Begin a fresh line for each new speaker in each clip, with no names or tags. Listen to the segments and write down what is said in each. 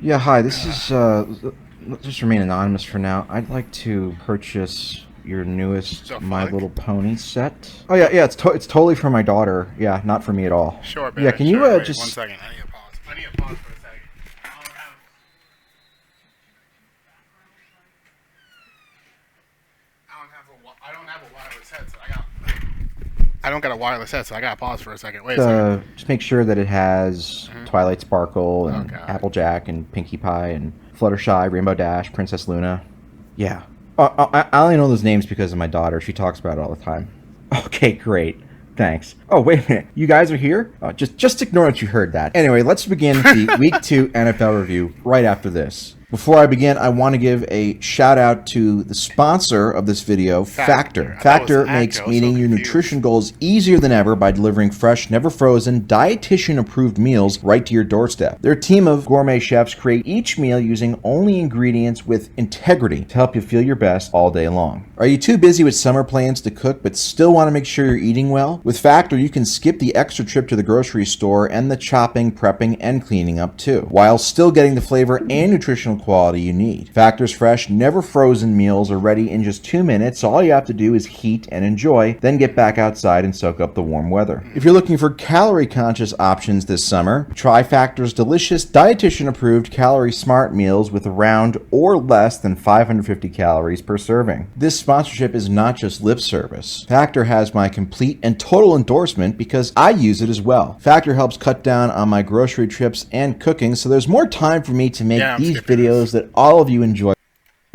Yeah, hi, this is, just remain anonymous for now. I'd like to purchase your newest My Little Pony set. Oh, yeah, it's totally for my daughter. Yeah, not for me at all.
Sure, Barry.
Yeah, can you,
wait,
just...
1 second. I need to pause. I need to pause for a second. I don't have a wireless headset. I don't got a wireless headset, so I gotta pause for a second. Wait a second.
Just make sure that it has Twilight Sparkle and Applejack and Pinkie Pie and Fluttershy, Rainbow Dash, Princess Luna. Yeah. I only know those names because of my daughter. She talks about it all the time. Okay, great. Thanks. Oh, wait a minute. You guys are here? Just ignore that you heard that. Anyway, let's begin the Week 2 NFL review right after this. Before I begin, I want to give a shout out to the sponsor of this video, Factor. Factor makes meeting your nutrition goals easier than ever by delivering fresh, never frozen, dietitian-approved meals right to your doorstep. Their team of gourmet chefs create each meal using only ingredients with integrity to help you feel your best all day long. Are you too busy with summer plans to cook but still want to make sure you're eating well? With Factor, you can skip the extra trip to the grocery store and the chopping, prepping, and cleaning up too, while still getting the flavor and nutritional quality you need. Factor's fresh, never frozen meals are ready in just 2 minutes. All you have to do is heat and enjoy, then get back outside and soak up the warm weather. If you're looking for calorie-conscious options this summer, try Factor's delicious, dietitian-approved Calorie Smart meals with around or less than 550 calories per serving. This sponsorship is not just lip service. Factor has my complete and total endorsement because I use it as well. Factor helps cut down on my grocery trips and cooking, so there's more time for me to make these videos that all of you enjoy.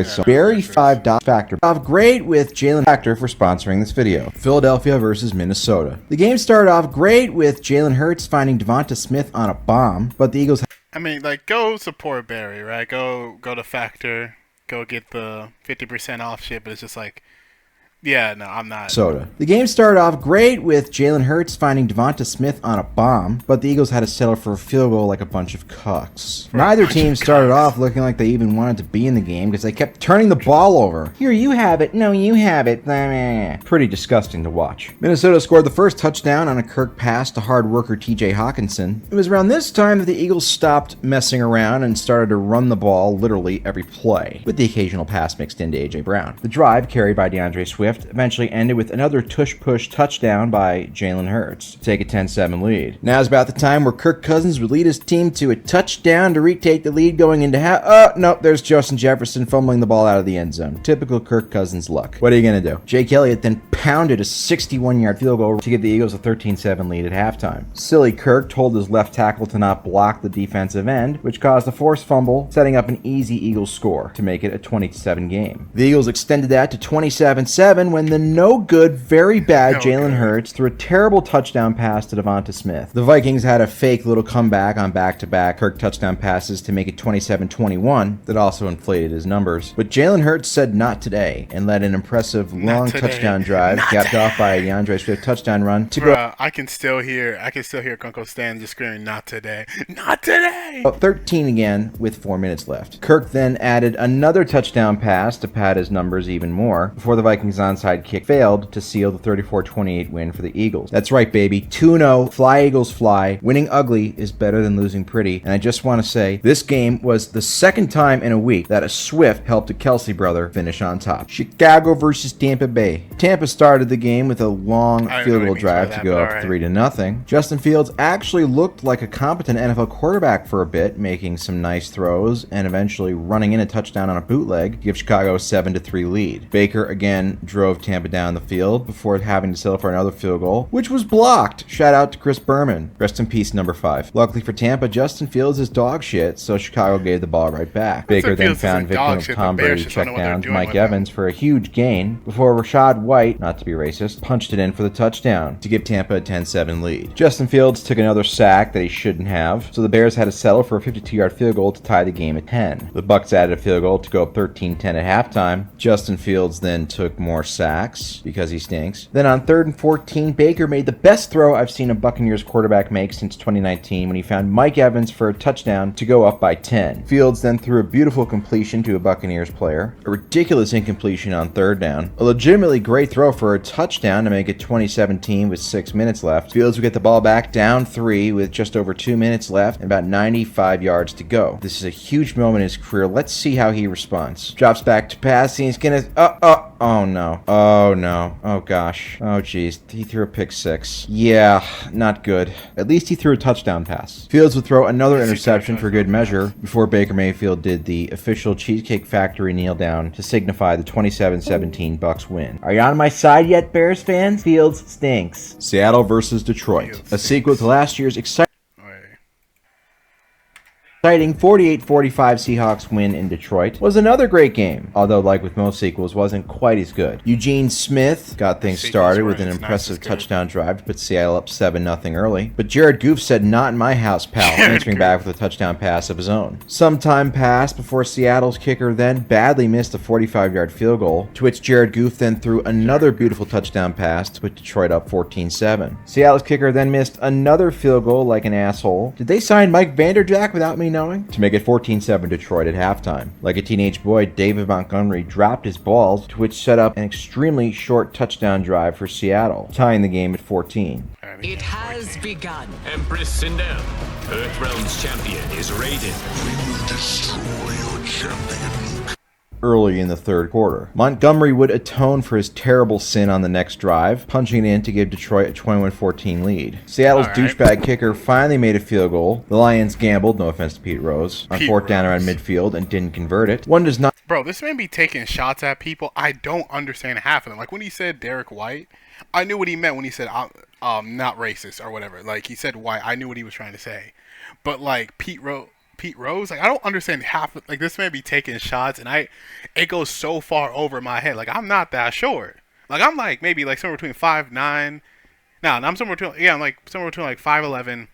So Barry $5 Factor off great with Jalen Factor for sponsoring this video. Philadelphia versus Minnesota. The game started off great with Jalen Hurts finding Devonta Smith on a bomb, but the Eagles...
I mean, like, go support Barry, right? Go to Factor. Go get the 50% off shit, but it's just like... Yeah, no, I'm not.
Soda. The game started off great with Jalen Hurts finding Devonta Smith on a bomb, but the Eagles had to settle for a field goal like a bunch of cucks. Neither team started off looking like they even wanted to be in the game because they kept turning the ball over. Here, you have it. No, you have it. Pretty disgusting to watch. Minnesota scored the first touchdown on a Kirk pass to hard worker TJ Hawkinson. It was around this time that the Eagles stopped messing around and started to run the ball literally every play, with the occasional pass mixed into A.J. Brown. The drive, carried by DeAndre Swift, eventually ended with another tush-push touchdown by Jalen Hurts to take a 10-7 lead. Now's about the time where Kirk Cousins would lead his team to a touchdown to retake the lead going into half. Oh, no, there's Justin Jefferson fumbling the ball out of the end zone. Typical Kirk Cousins luck. What are you going to do? Jake Elliott then pounded a 61-yard field goal to give the Eagles a 13-7 lead at halftime. Silly Kirk told his left tackle to not block the defensive end, which caused a forced fumble, setting up an easy Eagles score to make it a 20-7 game. The Eagles extended that to 27-7 when the no-good, very bad Jalen Hurts threw a terrible touchdown pass to Devonta Smith. The Vikings had a fake little comeback on back-to-back Kirk touchdown passes to make it 27-21 that also inflated his numbers. But Jalen Hurts said not today and led an impressive long touchdown drive capped off by a DeAndre Swift touchdown run to go.
I can still hear Uncle Stan just screaming, "Not today, not today!"
13 again with 4 minutes left. Kirk then added another touchdown pass to pad his numbers even more before the Vikings onside kick failed to seal the 34-28 win for the Eagles. That's right, baby. 2-0. Fly, Eagles, fly. Winning ugly is better than losing pretty. And I just want to say, this game was the second time in a week that a Swift helped a Kelsey brother finish on top. Chicago versus Tampa Bay. Tampa started the game with a long field goal drive to go up 3-0. Justin Fields actually looked like a competent NFL quarterback for a bit, making some nice throws and eventually running in a touchdown on a bootleg to give Chicago a 7-3 lead. Baker again drove Tampa down the field before having to settle for another field goal, which was blocked. Shout out to Chris Berman. Rest in peace, number 5. Luckily for Tampa, Justin Fields is dog shit, so Chicago gave the ball right back. Baker then found victim of Tom Brady checkdowns Mike Evans for a huge gain before Rashad White not to be racist, punched it in for the touchdown to give Tampa a 10-7 lead. Justin Fields took another sack that he shouldn't have, so the Bears had to settle for a 52-yard field goal to tie the game at 10. The Bucs added a field goal to go up 13-10 at halftime. Justin Fields then took more sacks because he stinks. Then on 3rd and 14, Baker made the best throw I've seen a Buccaneers quarterback make since 2019 when he found Mike Evans for a touchdown to go up by 10. Fields then threw a beautiful completion to a Buccaneers player, a ridiculous incompletion on 3rd down, a legitimately great throw for a touchdown to make it 2017 with 6 minutes left. Fields would get the ball back down 3 with just over 2 minutes left and about 95 yards to go. This is a huge moment in his career. Let's see how he responds. Drops back to pass, and he's gonna oh no. Oh no. Oh gosh. Oh geez. He threw a pick 6. Yeah, not good. At least he threw a touchdown pass. Fields would throw another interception for good measure before Baker Mayfield did the official Cheesecake Factory kneel down to signify the 27-17 Bucs win. Are you on my side yet, Bears fans? Fields stinks. Seattle versus Detroit. A sequel to last year's exciting 48-45 Seahawks win in Detroit was another great game, although like with most sequels wasn't quite as good. Eugene Smith got things started with an impressive touchdown drive to put Seattle up 7-0 early, but Jared Goff said not in my house, pal, answering back with a touchdown pass of his own. Some time passed before Seattle's kicker then badly missed a 45-yard field goal, to which Jared Goff then threw another beautiful touchdown pass to put Detroit up 14-7. Seattle's kicker then missed another field goal like an asshole. Did they sign Mike Vanderjagt without me knowing? To make it 14-7 Detroit at halftime. Like a teenage boy, David Montgomery dropped his balls, to which set up an extremely short touchdown drive for Seattle, tying the game at 14.
It has begun.
Empress Sindel, Earthrealm's champion, is raided.
We will destroy your champion.
Early in the third quarter, Montgomery would atone for his terrible sin on the next drive, punching it in to give Detroit a 21-14 lead. Seattle's douchebag kicker finally made a field goal. The Lions gambled, no offense to Pete Rose, on 4th down around midfield and didn't convert it. One does not...
Bro, this man be taking shots at people. I don't understand half of them. Like when he said Derek White, I knew what he meant when he said not racist or whatever. Like he said white, I knew what he was trying to say. But like Pete Rose, like I don't understand half of, like this man be taking shots and it goes so far over my head. Like I'm not that short. Like I'm like maybe like somewhere between 5'9". I'm somewhere between I'm like somewhere between like 5'11"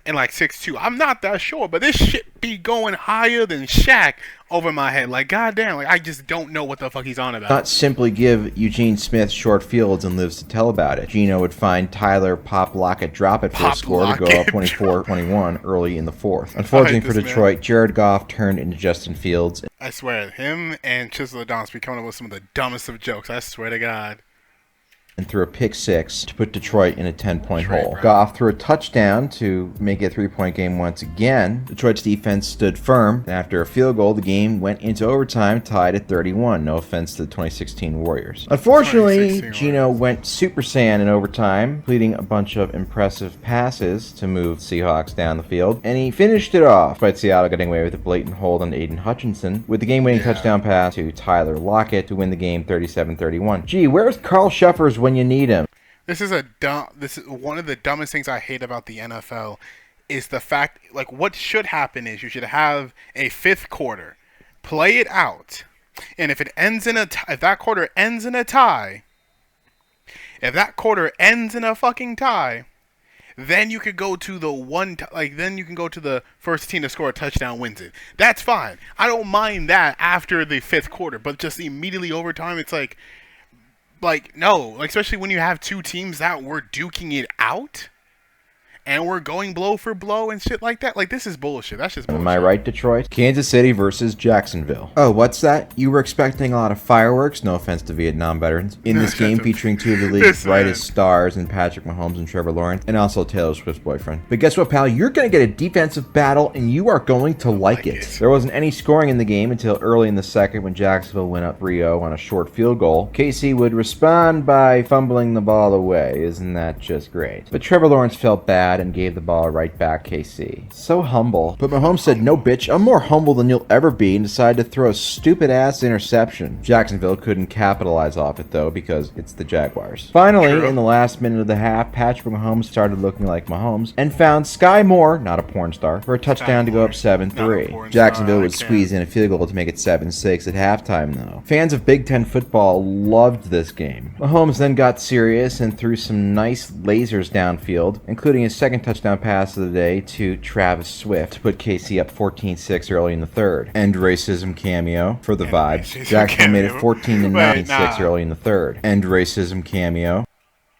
and like 6'2". I'm not that short, but this shit be going higher than Shaq over my head. Like goddamn, like I just don't know what the fuck he's on about.
Not simply give Eugene Smith short fields and lives to tell about it. Gino would find Tyler Pop Lockett drop it for a score to go up 24-21 early in the fourth. Unfortunately for Detroit, Jared Goff turned into Justin Fields.
I swear, him and Chisel Adonis be coming up with some of the dumbest of jokes. I swear to God.
And threw a pick 6 to put Detroit in a 10-point hole. Goff threw a touchdown to make it a 3-point game once again. Detroit's defense stood firm, and after a field goal, the game went into overtime, tied at 31. No offense to the 2016 Warriors. Unfortunately, Gino went Super Saiyan in overtime, completing a bunch of impressive passes to move Seahawks down the field, and he finished it off, despite Seattle getting away with a blatant hold on Aiden Hutchinson, with the game-winning touchdown pass to Tyler Lockett to win the game 37-31. Gee, where's Carl Shuffers when you need him?
This is one of the dumbest things I hate about the NFL is the fact, like, what should happen is you should have a fifth quarter, play it out, and if that quarter ends in a tie, fucking tie, then you could go to then you can go to the first team to score a touchdown wins it. That's fine. I don't mind that after the fifth quarter, but just immediately overtime, it's like no, like especially when you have two teams that were duking it out and we're going blow for blow and shit like that. Like, this is bullshit. That's just bullshit.
Am I right, Detroit? Kansas City versus Jacksonville. Oh, what's that? You were expecting a lot of fireworks? No offense to Vietnam veterans. In this game featuring two of the league's brightest stars in Patrick Mahomes and Trevor Lawrence, and also Taylor Swift's boyfriend. But guess what, pal? You're going to get a defensive battle, and you are going to like it. There wasn't any scoring in the game until early in the second when Jacksonville went up 3-0 on a short field goal. KC would respond by fumbling the ball away. Isn't that just great? But Trevor Lawrence felt bad had and gave the ball right back KC. So humble. But Mahomes said, "No, bitch, I'm more humble than you'll ever be," and decided to throw a stupid-ass interception. Jacksonville couldn't capitalize off it, though, because it's the Jaguars. Finally, in the last minute of the half, Patrick Mahomes started looking like Mahomes and found Sky Moore, not a porn star, for a touchdown to go up 7-3. Jacksonville would squeeze in a field goal to make it 7-6 at halftime, though. Fans of Big Ten football loved this game. Mahomes then got serious and threw some nice lasers downfield, including his second touchdown pass of the day to Travis Swift to put KC up 14-6 early in the third. End racism cameo for the vibes. Jacksonville made it 14-9 6 early in the third. End racism cameo.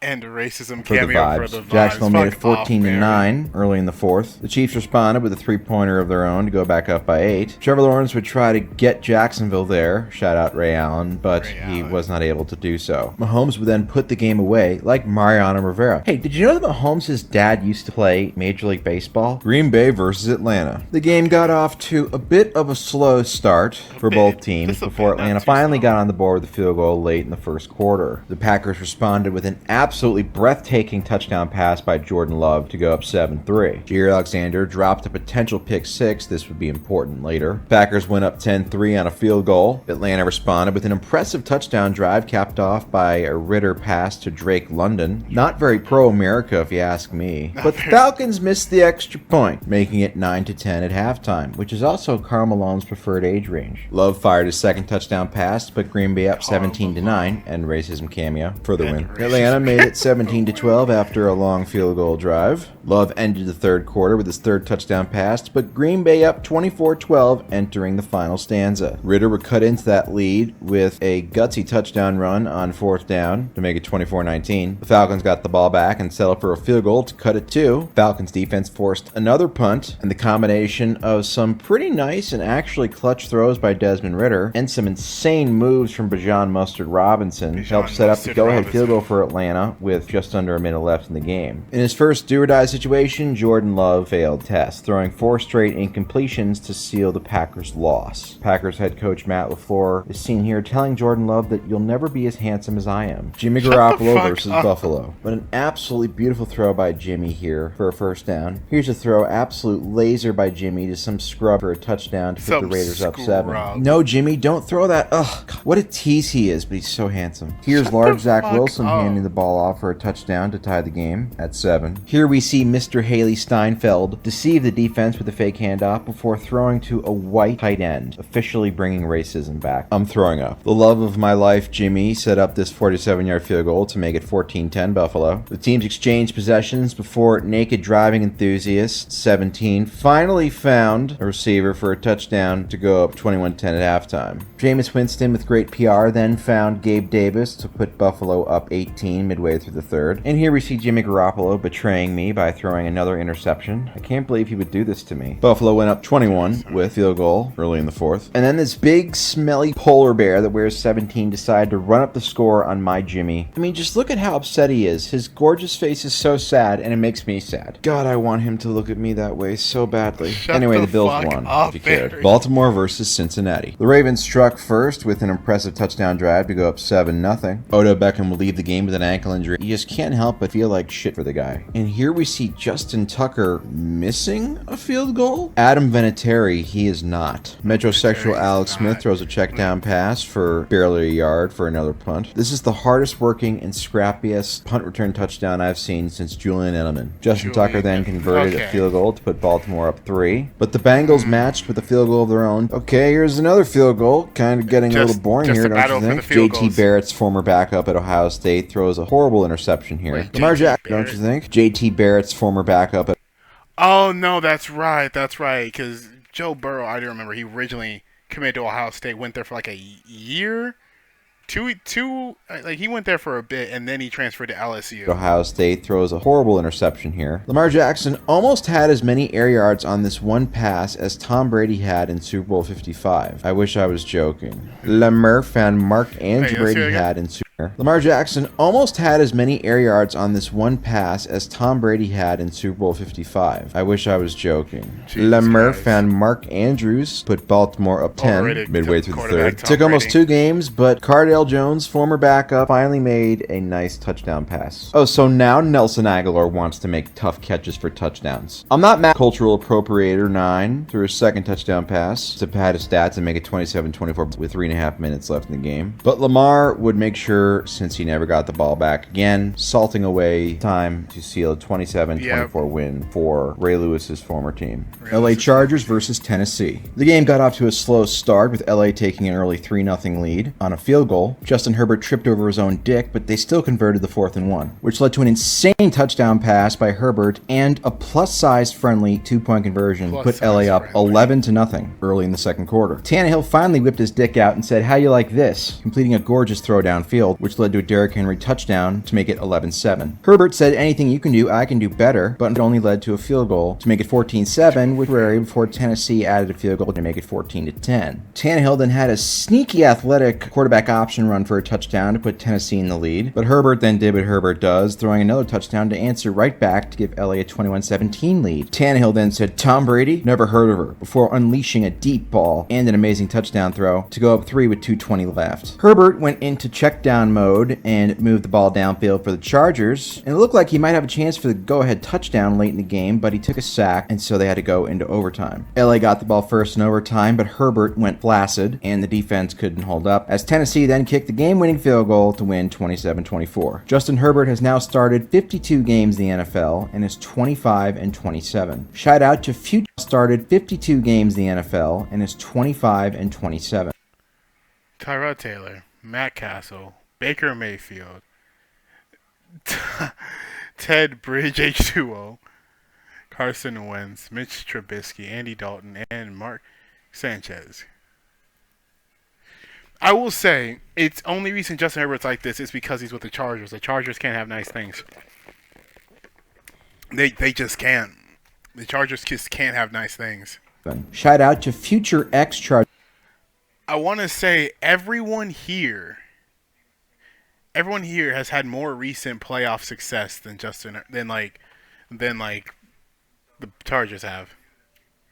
And a racism
For the vibes. Jacksonville made it 14-9 early in the fourth. The Chiefs responded with a three-pointer of their own to go back up by 8. Trevor Lawrence would try to get Jacksonville there, shout out Ray Allen, but he was not able to do so. Mahomes would then put the game away like Mariano Rivera. Hey, did you know that Mahomes' dad used to play Major League Baseball? Green Bay versus Atlanta. The game got off to a bit of a slow start for both teams before Atlanta finally got on the board with a field goal late in the first quarter. The Packers responded with an absolutely breathtaking touchdown pass by Jordan Love to go up 7-3. Jair Alexander dropped a potential pick 6. This would be important later. Packers went up 10-3 on a field goal. Atlanta responded with an impressive touchdown drive capped off by a Ritter pass to Drake London. Not very pro-America if you ask me. But the Falcons missed the extra point, making it 9-10 at halftime, which is also Karl Malone's preferred age range. Love fired his second touchdown pass to put Green Bay up 17-9 and racism cameo for the win. Atlanta made it 17-12 after a long field goal drive. Love ended the third quarter with his third touchdown pass to put Green Bay up 24-12 entering the final stanza. Ritter would cut into that lead with a gutsy touchdown run on fourth down to make it 24-19. The Falcons got the ball back and settled for a field goal to cut it 2. Falcons defense forced another punt, and the combination of some pretty nice and actually clutch throws by Desmond Ritter and some insane moves from Bijan Mustard Robinson helped set up the go-ahead field goal for Atlanta with just under a minute left in the game. In his first do-or-die situation, Jordan Love failed test, throwing 4 straight incompletions to seal the Packers' loss. Packers head coach Matt LaFleur is seen here telling Jordan Love that you'll never be as handsome as I am. Jimmy Garoppolo versus Buffalo. But an absolutely beautiful throw by Jimmy here for a first down. Here's a throw, absolute laser by Jimmy to some scrub for a touchdown to put the Raiders up 7. No, Jimmy, don't throw that. Ugh, what a tease he is, but he's so handsome. Here's large Zach Wilson handing the ball off for a touchdown to tie the game at 7. Here we see Mr. Haley Steinfeld deceive the defense with a fake handoff before throwing to a white tight end, officially bringing racism back. I'm throwing up. The love of my life, Jimmy, set up this 47-yard field goal to make it 14-10 Buffalo. The teams exchanged possessions before naked driving enthusiast 17 finally found a receiver for a touchdown to go up 21-10 at halftime. Jameis Winston with great PR then found Gabe Davis to put Buffalo up 18 midway through the third. And here we see Jimmy Garoppolo betraying me by throwing another interception. I can't believe he would do this to me. Buffalo went up 21 with field goal early in the fourth. And then this big, smelly polar bear that wears 17 decided to run up the score on my Jimmy. I mean, just look at how upset he is. His gorgeous face is so sad, and it makes me sad. God, I want him to look at me that way so badly. Anyway, the Bills won, if you cared. Baltimore versus Cincinnati. The Ravens struck first with an impressive touchdown drive to go up 7-0. Odell Beckham will leave the game with an ankle injury. You just can't help but feel like shit for the guy. And here we see Justin Tucker missing a field goal? Adam Vinatieri, he is not. Metrosexual Alex Smith throws a check down pass for barely a yard for another punt. This is the hardest working and scrappiest punt return touchdown I've seen since Julian Edelman. Justin Tucker then converted a field goal to put Baltimore up 3. But the Bengals matched with a field goal of their own. Okay, here's another field goal. Kind of getting a little boring here, don't you think? JT Barrett's former backup at Ohio State throws a horrible interception here. Lamar Jackson, don't you think? JT Barrett's former backup at...
Oh, no, that's right, because Joe Burrow, I do remember, he originally committed to Ohio State, went there for like a year, two, like he went there for a bit, and then he transferred to LSU.
Ohio State throws a horrible interception here. Lamar Jackson almost had as many air yards on this one pass as Tom Brady had in Super Bowl 55. I wish I was joking. Lamar found Mark Andrew Brady had in Super Lamar Jackson almost had as many air yards on this one pass as Tom Brady had in Super Bowl 55. I wish I was joking. Lamar found Mark Andrews, put Baltimore up 10 midway through the third. Took almost 2 games, but Cardale Jones, former backup, finally made a nice touchdown pass. Oh, so now Nelson Aguilar wants to make tough catches for touchdowns. I'm not mad. Cultural appropriator 9 threw his second touchdown pass to pad his stats and make it 27-24 with 3.5 minutes left in the game. But Lamar would make sure, since he never got the ball back again, salting away time to seal a 27-24 win for Ray Lewis's former team. LA Chargers versus Tennessee. The game got off to a slow start with LA taking an early 3-0 lead on a field goal. Justin Herbert tripped over his own dick, but they still converted the 4th and 1, which led to an insane touchdown pass by Herbert and a plus-size friendly 2-point conversion put LA up 11-0 early in the second quarter. Tannehill finally whipped his dick out and said, "How you like this?" completing a gorgeous throw downfield, which led to a Derrick Henry touchdown to make it 11-7. Herbert said, "Anything you can do, I can do better," but it only led to a field goal to make it 14-7 with Rary before Tennessee added a field goal to make it 14-10. Tannehill then had a sneaky athletic quarterback option run for a touchdown to put Tennessee in the lead, but Herbert then did what Herbert does, throwing another touchdown to answer right back to give LA a 21-17 lead. Tannehill then said, "Tom Brady? Never heard of her," before unleashing a deep ball and an amazing touchdown throw to go up 3 with 2:20 left. Herbert went into check down mode and moved the ball downfield for the Chargers, and it looked like he might have a chance for the go-ahead touchdown late in the game, but he took a sack, and so they had to go into overtime. LA got the ball first in overtime, but Herbert went flaccid, and the defense couldn't hold up, as Tennessee then kicked the game-winning field goal to win 27-24. Justin Herbert has now started 52 games in the NFL and is 25-27. Shout out to future started 52 games in the NFL and is 25-27.
Tyrod Taylor, Matt Castle, Baker Mayfield, Ted Bridge H2O, Carson Wentz, Mitch Trubisky, Andy Dalton, and Mark Sanchez. I will say, it's only reason Justin Herbert's like this is because he's with the Chargers. The Chargers can't have nice things. They just can't. The Chargers just can't have nice things.
Shout out to future ex-Chargers.
I want to say everyone here has had more recent playoff success than the Chargers have.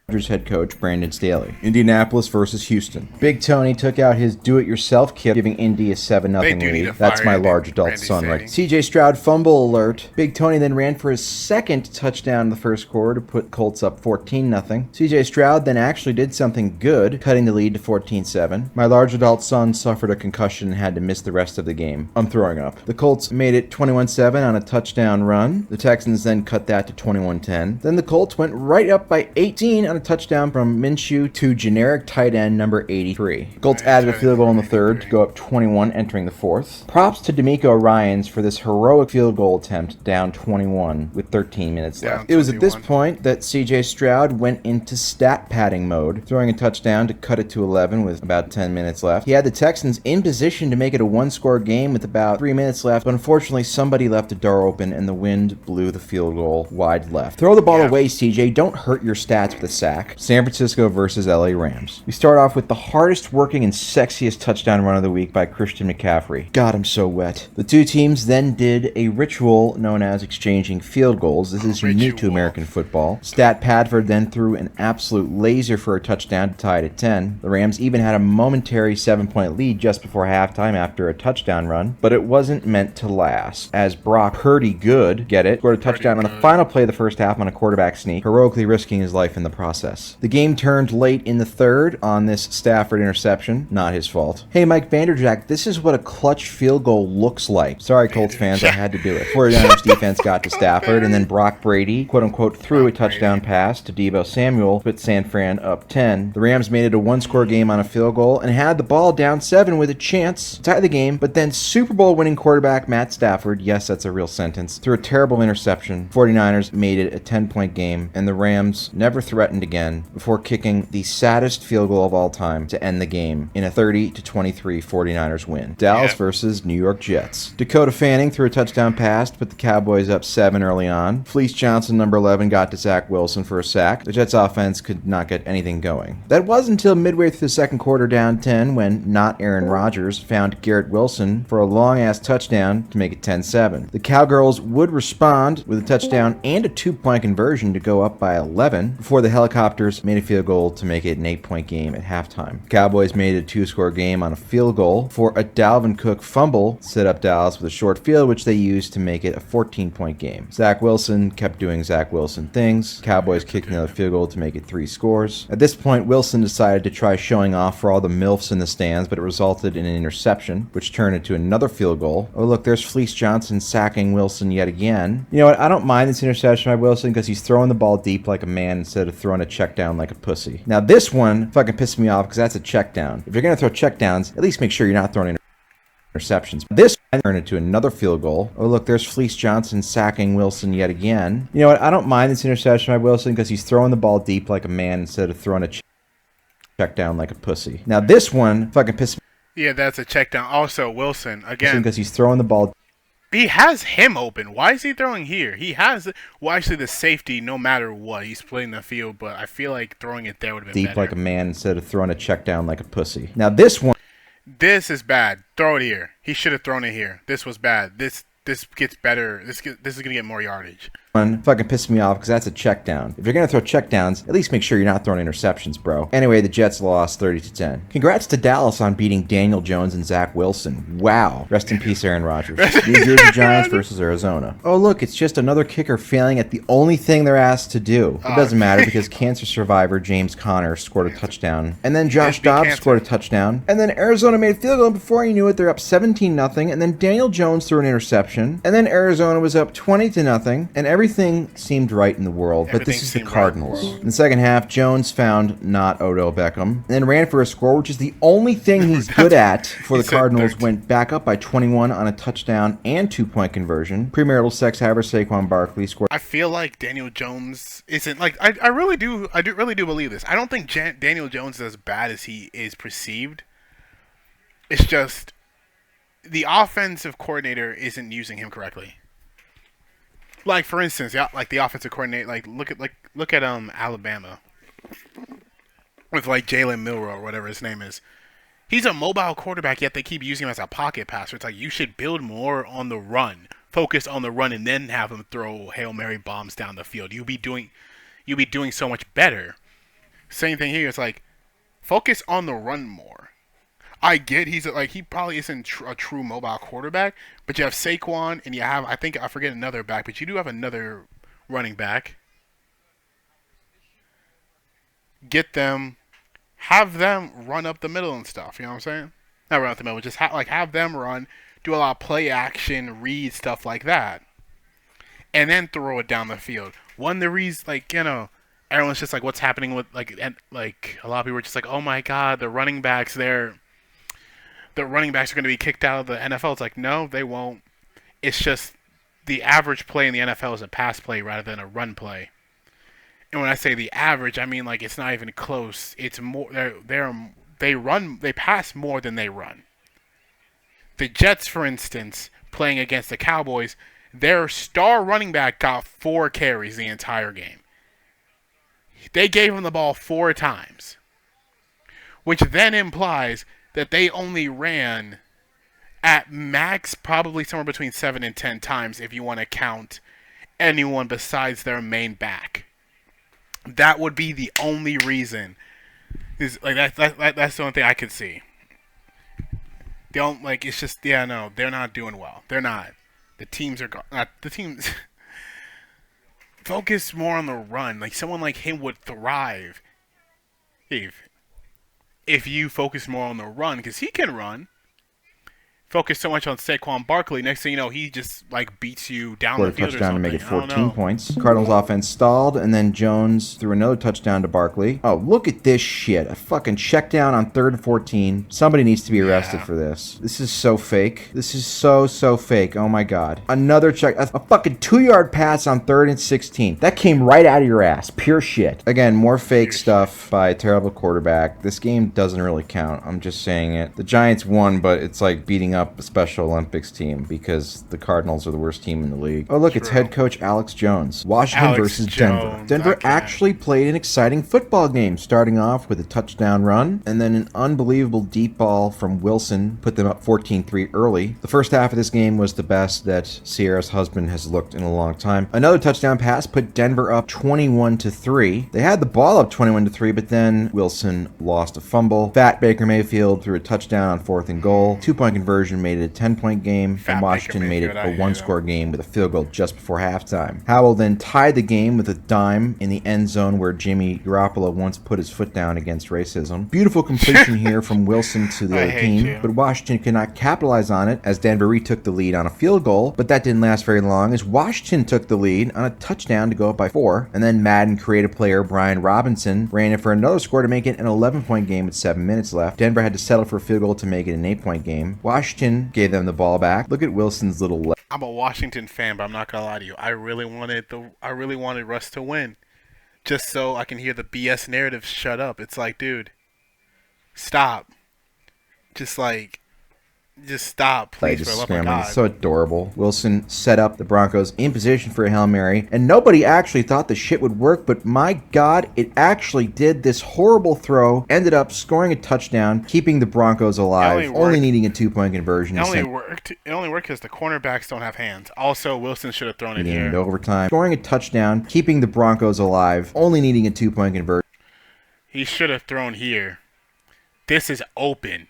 Chargers head coach Brandon Staley. Indianapolis versus Houston. Big Tony took out his do-it-yourself kit, giving Indy a 7-0 lead. That's my large adult son, right? CJ Stroud fumble alert. Big Tony then ran for his second touchdown in the first quarter to put Colts up 14-0. CJ Stroud then actually did something good, cutting the lead to 14-7. My large adult son suffered a concussion and had to miss the rest of the game. I'm throwing up. The Colts made it 21-7 on a touchdown run. The Texans then cut that to 21-10. Then the Colts went right up by 18 on a touchdown from Minshew to generic tight end number 83. Colts added a field goal in the third to go up 21 entering the fourth. Props to D'Amico Ryans for this heroic field goal attempt down 21 with 13 minutes left. It was at this point that CJ Stroud went into stat padding mode, throwing a touchdown to cut it to 11 with about 10 minutes left. He had the Texans in position to make it a one-score game with about 3 minutes left, but unfortunately somebody left the door open and the wind blew the field goal wide left. Throw the ball away, CJ. Don't hurt your stats with a sack. San Francisco versus LA Rams. We start off with the hardest working and sexiest touchdown run of the week by Christian McCaffrey. God, I'm so wet. The two teams then did a ritual known as exchanging field goals. This is unique to American football. Stat Padford then threw an absolute laser for a touchdown to tie it at 10. The Rams even had a momentary 7-point lead just before halftime after a touchdown run, but it wasn't meant to last, as Brock Purdy Good, get it, scored a touchdown on the final play of the first half on a quarterback sneak, heroically risking his life in the process. The game turned late in the third on this Stafford interception. Not his fault. Hey, Mike Vanderjagt, this is what a clutch field goal looks like. Sorry, Colts fans, I had to do it. 49ers defense got to Stafford, and then Brock Brady, quote-unquote, threw a touchdown pass to Deebo Samuel, put San Fran up 10. The Rams made it a one-score game on a field goal and had the ball down 7 with a chance to tie the game, but then Super Bowl winning quarterback Matt Stafford, yes, that's a real sentence, threw a terrible interception. 49ers made it a 10-point game, and the Rams never threatened and again before kicking the saddest field goal of all time to end the game in a 30-23 49ers win. Dallas versus New York Jets. Dakota Fanning threw a touchdown pass to put the Cowboys up 7 early on. Fleece Johnson, number 11, got to Zach Wilson for a sack. The Jets offense could not get anything going. That was until midway through the second quarter, down 10, when not Aaron Rodgers found Garrett Wilson for a long-ass touchdown to make it 10-7. The Cowgirls would respond with a touchdown and a 2-point conversion to go up by 11 before the Helicopters made a field goal to make it an 8-point game at halftime. The Cowboys made it a 2-score game on a field goal for a Dalvin Cook fumble, set up Dallas with a short field, which they used to make it a 14-point game. Zach Wilson kept doing Zach Wilson things. Cowboys kicked another field goal to make it 3 scores. At this point, Wilson decided to try showing off for all the MILFs in the stands, but it resulted in an interception, which turned into another field goal. Oh, look, there's Fleece Johnson sacking Wilson yet again. You know what? I don't mind this interception by Wilson because he's throwing the ball deep like a man instead of throwing a check down like a pussy. Now, this one fucking pissed me off because that's a check down. If you're going to throw check downs, at least make sure you're not throwing interceptions. This turned into another field goal. Oh, look, there's Fleece Johnson sacking Wilson yet again. You know what? I don't mind this interception by Wilson because he's throwing the ball deep like a man instead of throwing a check down like a pussy. Now, this one fucking pissed me off.
Yeah, that's a check down. Also, Wilson, again,
because he's throwing the ball.
He has him open. Why is he throwing here? He has, well, actually, the safety, no matter what, he's playing the field, but I feel like throwing it there would have been
deep
better.
like a man instead of throwing a check down like a pussy. Now, this one.
This is bad. Throw it here. He should have thrown it here. This was bad. This gets better. This is going to get more yardage.
One fucking pissed me off because that's a check down. If you're going to throw check downs, at least make sure you're not throwing interceptions, bro. Anyway, the Jets lost 30-10. Congrats to Dallas on beating Daniel Jones and Zach Wilson. Wow. Rest in peace, Aaron Rodgers. New Jersey Giants versus Arizona. Oh, look, it's just another kicker failing at the only thing they're asked to do. It doesn't matter because cancer survivor James Conner scored a touchdown. And then Josh Dobbs scored a touchdown. And then Arizona made a field goal, and before you knew it, they're up 17-0. And then Daniel Jones threw an interception. And then Arizona was up 20-0. And everything seemed right in the world, but this is the Cardinals. In the second half, Jones found not Odell Beckham, and then ran for a score, which is the only thing he's good at for the Cardinals. Went back up by 21 on a touchdown and 2-point conversion. Premarital sex haver Saquon Barkley scored.
I feel like Daniel Jones isn't like I really do believe this. I don't think Daniel Jones is as bad as he is perceived. It's just the offensive coordinator isn't using him correctly. Like, for instance, like the offensive coordinator, look at Alabama with like Jalen Milroe or whatever his name is. He's a mobile quarterback, yet they keep using him as a pocket passer. It's like you should build more on the run, focus on the run, and then have him throw Hail Mary bombs down the field. You'll be doing so much better. Same thing here. It's like focus on the run more. I get he probably isn't a true mobile quarterback, but you have Saquon and you have I forget another back, but you do have another running back. Get them, have them run up the middle and stuff. You know what I'm saying? Not run up the middle, just have them run, do a lot of play action, read stuff like that, and then throw it down the field. One of the reasons, everyone's just like, what's happening with a lot of people are just like, oh my god, the running backs there. The running backs are going to be kicked out of the NFL. It's like, no, they won't. It's just the average play in the NFL is a pass play rather than a run play. And when I say the average, I mean it's not even close. It's more they pass more than they run. The Jets, for instance, playing against the Cowboys, their star running back got 4 carries the entire game. They gave him the ball 4 times, which then implies that they only ran at max probably somewhere between 7 and 10 times if you want to count anyone besides their main back. That would be the only reason. That's the only thing I could see. It's just they're not doing well. They're not. The teams focus more on the run. Like someone like him would thrive if you focus more on the run, because he can run. focus so much on Saquon Barkley. Next thing you know, he just like beats you down
Scored
the
a
field
touchdown
or
to
something.
make it
I don't
14
know.
points. Cardinals offense stalled, and then Jones threw another touchdown to Barkley. Oh, look at this shit. A fucking check down on 3rd and 14. Somebody needs to be arrested for this. This is so fake. This is so fake. Oh my god. Another check. A fucking 2-yard pass on 3rd and 16. That came right out of your ass. Pure shit. Again, more fake stuff by a terrible quarterback. This game doesn't really count. I'm just saying it. The Giants won, but it's like beating up a Special Olympics team because the Cardinals are the worst team in the league. Oh, look, it's head coach Alex Jones. Washington versus Denver. Denver actually played an exciting football game, starting off with a touchdown run, and then an unbelievable deep ball from Wilson put them up 14-3 early. The first half of this game was the best that Sierra's husband has looked in a long time. Another touchdown pass put Denver up 21-3. They had the ball up 21-3, but then Wilson lost a fumble. Fat Baker Mayfield threw a touchdown on 4th and goal. 2-point conversion made it a 10-point game, and Washington made it a 1-score game with a field goal just before halftime. Howell then tied the game with a dime in the end zone where Jimmy Garoppolo once put his foot down against racism. Beautiful completion here from Wilson to the other team, but Washington could not capitalize on it as Denver retook the lead on a field goal, but that didn't last very long as Washington took the lead on a touchdown to go up by 4, and then Madden creative player Brian Robinson ran it for another score to make it an 11-point game with 7 minutes left. Denver had to settle for a field goal to make it an 8-point game. Washington gave them the ball back. Look at Wilson's little
I'm a Washington fan, but I'm not gonna lie to you. I really wanted Russ to win, just so I can hear the BS narrative shut up. It's like, dude, stop. Just stop, please, for the love of God.
It's so adorable. Wilson set up the Broncos in position for a Hail Mary, and nobody actually thought the shit would work, but my God, it actually did. This horrible throw ended up scoring a touchdown, keeping the Broncos alive, only needing a 2-point conversion.
It only worked because the cornerbacks don't have hands. Also, Wilson should have thrown it here.
In overtime, scoring a touchdown, keeping the Broncos alive, only needing a 2-point conversion.
He should have thrown here. This is open.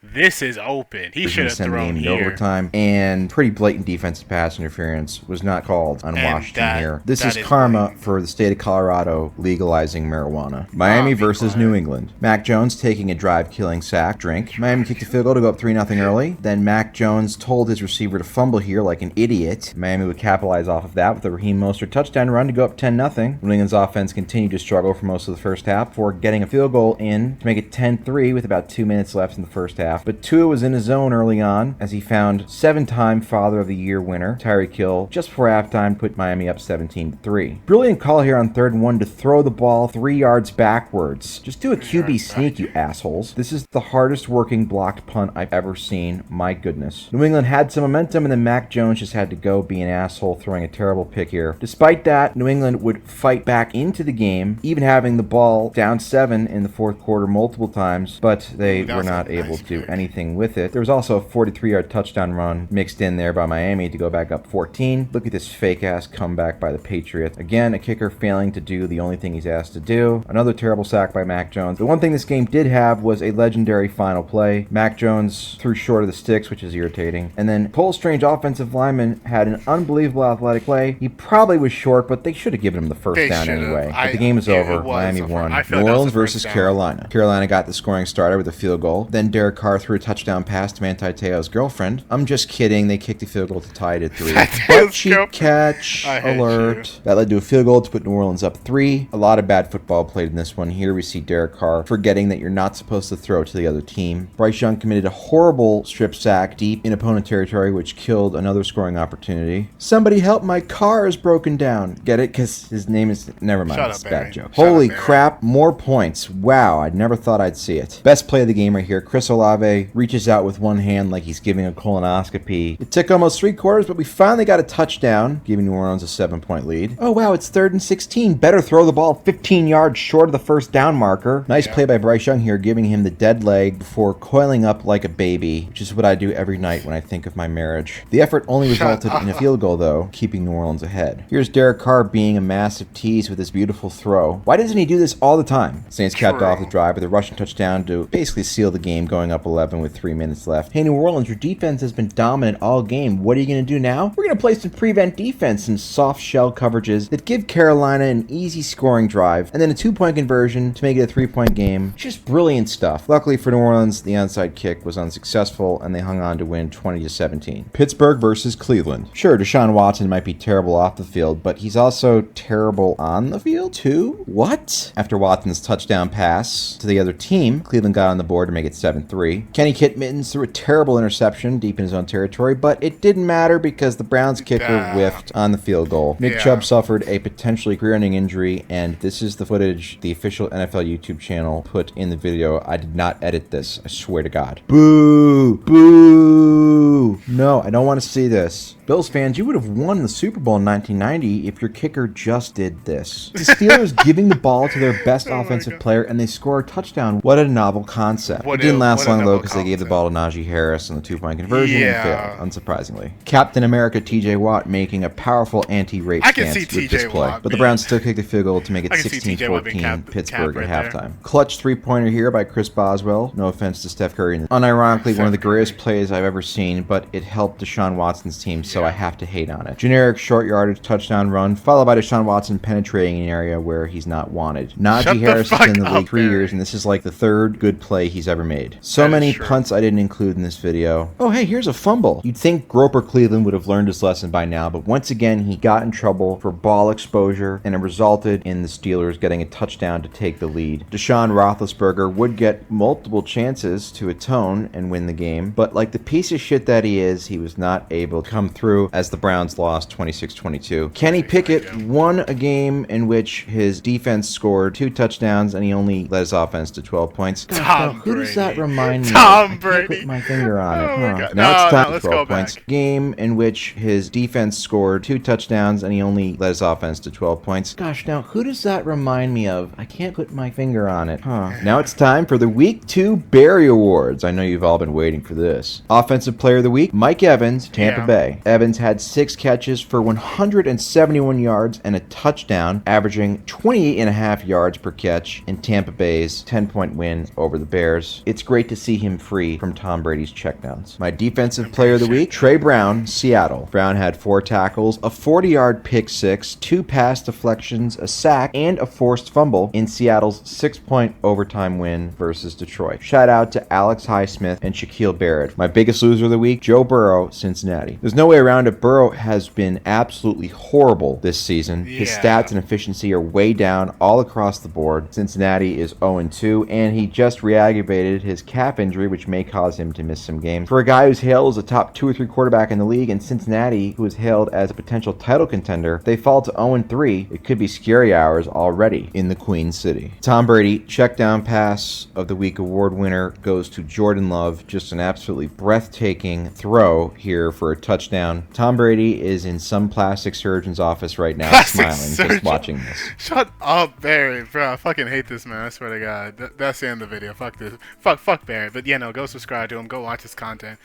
This is open. He should have thrown here.
Overtime, and pretty blatant defensive pass interference was not called on Washington here. This is karma for the state of Colorado legalizing marijuana. Miami versus New England. Mac Jones taking a drive-killing sack. Miami kicked a field goal to go up 3-0 early. Then Mac Jones told his receiver to fumble here like an idiot. Miami would capitalize off of that with a Raheem Mostert touchdown run to go up 10-0. New England's offense continued to struggle for most of the first half before getting a field goal in to make it 10-3 with about 2 minutes left in the first half. But Tua was in his zone early on as he found 7-time Father of the Year winner Tyreek Hill just before halftime put Miami up 17-3. Brilliant call here on 3rd and 1 to throw the ball 3 yards backwards. Just do a QB sneak, you assholes. This is the hardest working blocked punt I've ever seen. My goodness. New England had some momentum, and then Mac Jones just had to go be an asshole, throwing a terrible pick here. Despite that, New England would fight back into the game, even having the ball down 7 in the 4th quarter multiple times, but they were not able to anything with it. There was also a 43-yard touchdown run mixed in there by Miami to go back up 14. Look at this fake-ass comeback by the Patriots. Again, a kicker failing to do the only thing he's asked to do. Another terrible sack by Mac Jones. The one thing this game did have was a legendary final play. Mac Jones threw short of the sticks, which is irritating. And then Cole Strange, offensive lineman, had an unbelievable athletic play. He probably was short, but they should have given him the first down anyway. But the game was over. Miami won. New Orleans versus Carolina. Carolina got the scoring started with a field goal. Then Derek Carr threw a touchdown pass to Manti Te'o's girlfriend. I'm just kidding. They kicked the field goal to tie it at 3. Butt cheek catch alert. That led to a field goal to put New Orleans up 3. A lot of bad football played in this one. Here we see Derek Carr forgetting that you're not supposed to throw to the other team. Bryce Young committed a horrible strip sack deep in opponent territory, which killed another scoring opportunity. Somebody help, my car is broken down. Get it? Because his name is... Never mind. It's a bad joke. Holy crap. More points. Wow. I never thought I'd see it. Best play of the game right here. Chris Olave reaches out with one hand like he's giving a colonoscopy. It took almost 3 quarters, but we finally got a touchdown, giving New Orleans a 7-point lead. Oh, wow, it's 3rd and 16. Better throw the ball 15 yards short of the first down marker. Nice play by Bryce Young here, giving him the dead leg before coiling up like a baby, which is what I do every night when I think of my marriage. The effort only resulted in a field goal, though, keeping New Orleans ahead. Here's Derek Carr being a massive tease with his beautiful throw. Why doesn't he do this all the time? Saints capped off the drive with a rushing touchdown to basically seal the game, going up 11 with 3 minutes left. Hey, New Orleans, your defense has been dominant all game. What are you going to do now? We're going to play some prevent defense and soft shell coverages that give Carolina an easy scoring drive, and then a 2-point conversion to make it a 3-point game. Just brilliant stuff. Luckily for New Orleans, the onside kick was unsuccessful, and they hung on to win 20-17. Pittsburgh versus Cleveland. Sure, Deshaun Watson might be terrible off the field, but he's also terrible on the field, too? What? After Watson's touchdown pass to the other team, Cleveland got on the board to make it 7-3. Kenny Kittmans threw a terrible interception deep in his own territory, but it didn't matter because the Browns kicker whiffed on the field goal. Nick Chubb suffered a potentially career-ending injury, and this is the footage the official NFL YouTube channel put in the video. I did not edit this, I swear to God. Boo! Boo! No, I don't want to see this. Bills fans, you would have won the Super Bowl in 1990 if your kicker just did this. The Steelers giving the ball to their best offensive player, and they score a touchdown. What a novel concept. It didn't last long, though, because they gave the ball to Najee Harris on the 2-point conversion and failed, unsurprisingly. Captain America T.J. Watt making a powerful anti-rape stance with this play. But the Browns still kicked the field goal to make it 16-14 Pittsburgh at halftime. Clutch 3-pointer here by Chris Boswell. No offense to Steph Curry. Unironically, one of the greatest plays I've ever seen, but it helped Deshaun Watson's team, so I have to hate on it. Generic short yardage touchdown run, followed by Deshaun Watson penetrating an area where he's not wanted. Najee Harris has been in the league 3 years, and this is like the 3rd good play he's ever made. So many punts I didn't include in this video. Oh, hey, here's a fumble. You'd think Groper Cleveland would have learned his lesson by now, but once again, he got in trouble for ball exposure, and it resulted in the Steelers getting a touchdown to take the lead. Deshaun Roethlisberger would get multiple chances to atone and win the game, but like the piece of shit that he is, he was not able to come through as the Browns lost 26-22. Kenny Pickett won a game in which his defense scored 2 touchdowns and he only led his offense to 12 points. Gosh, who does that remind me of? I can't put my finger on it. Now it's time for 12 points. Game in which his defense scored 2 touchdowns and he only led his offense to 12 points. Gosh, now who does that remind me of? I can't put my finger on it. Now it's time for the Week 2 Barry Awards. I know you've all been waiting for this. Offensive Player of the Week, Mike Evans, Tampa Bay. Evans had 6 catches for 171 yards and a touchdown, averaging 28.5 yards per catch in Tampa Bay's 10-point win over the Bears. It's great to see him free from Tom Brady's checkdowns. My Defensive Player of the Week, Trey Brown, Seattle. Brown had 4 tackles, a 40-yard pick 6, 2 pass deflections, a sack, and a forced fumble in Seattle's 6-point overtime win versus Detroit. Shout out to Alex Highsmith and Shaquille Barrett. My biggest loser of the week, Joe Burrow, Cincinnati. There's no way around it. Burrow has been absolutely horrible this season. His stats and efficiency are way down all across the board. Cincinnati is 0-2, and he just re-aggravated his calf injury, which may cause him to miss some games. For a guy who's hailed as a top 2 or 3 quarterback in the league, and Cincinnati, who is hailed as a potential title contender, they fall to 0-3. It could be scary hours already in the Queen City. Tom Brady, check down pass of the week award winner goes to Jordan Love. Just an absolutely breathtaking throw here for a touchdown. Tom Brady is in some plastic surgeon's office right now, smiling, just watching this.
Shut up, Barry, bro. I fucking hate this man. I swear to God. That's the end of the video. Fuck this. Fuck Barry. But yeah, no, go subscribe to him. Go watch his content.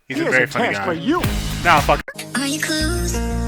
He's a very funny guy. For you. Nah, fuck.
Are you close?